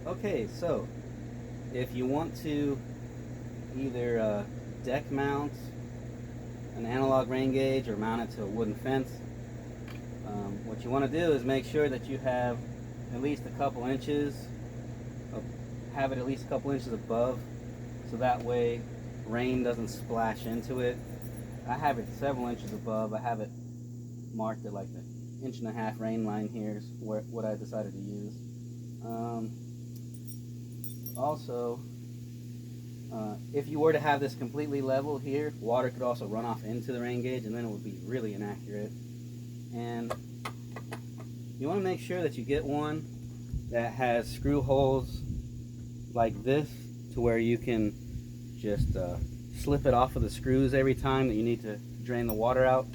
Okay, so if you want to either deck mount an analog rain gauge or mount it to a wooden fence, what you want to do is make sure that you have at least a couple inches of, have it at least a couple inches above, so that way rain doesn't splash into it. I have it several inches above. I have it marked at like the 1.5-inch rain line here is what I decided to use. Also, if you were to have this completely level here, water could also run off into the rain gauge and then it would be really inaccurate. And you want to make sure that you get one that has screw holes like this to where you can just slip it off of the screws every time that you need to drain the water out.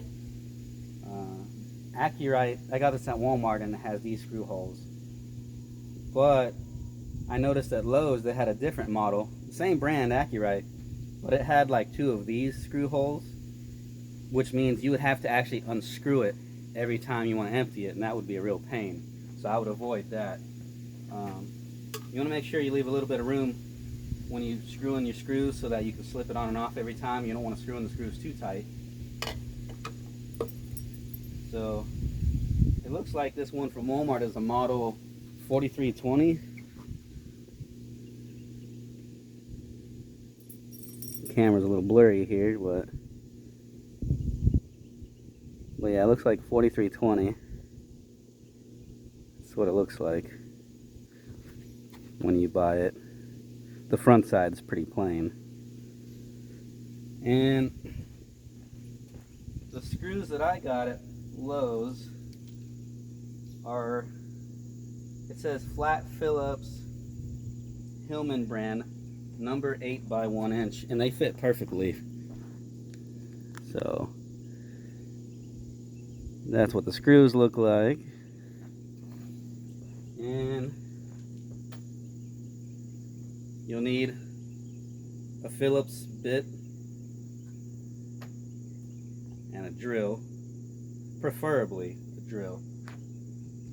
Accurite, I got this at Walmart and it has these screw holes. But I noticed at Lowe's they had a different model, same brand, Accurite, but it had like 2 of these screw holes, which means you would have to actually unscrew it every time you want to empty it, and that would be a real pain. So I would avoid that. You want to make sure you leave a little bit of room when you screw in your screws so that you can slip it on and off every time. You don't want to screw in the screws too tight. So it looks like this one from Walmart is a model 4320. The camera's a little blurry here, but yeah, it looks like 4320. That's what it looks like when you buy it. The front side's pretty plain. And the screws that I got at Lowe's are, it says Flat Phillips Hillman brand, number 8 by 1 inch, and they fit perfectly. So that's what the screws look like. And you'll need a Phillips bit and a drill, preferably a drill.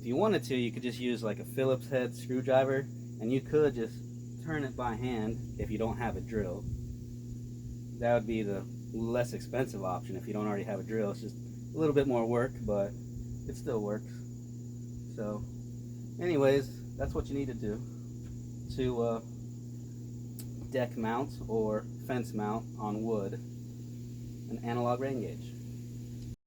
If you wanted to, you could just use like a Phillips head screwdriver, and you could just turn it by hand if you don't have a drill. That would be the less expensive option if you don't already have a drill. It's just a little bit more work, but it still works. So anyways, that's what you need to do to deck mount or fence mount on wood an analog rain gauge.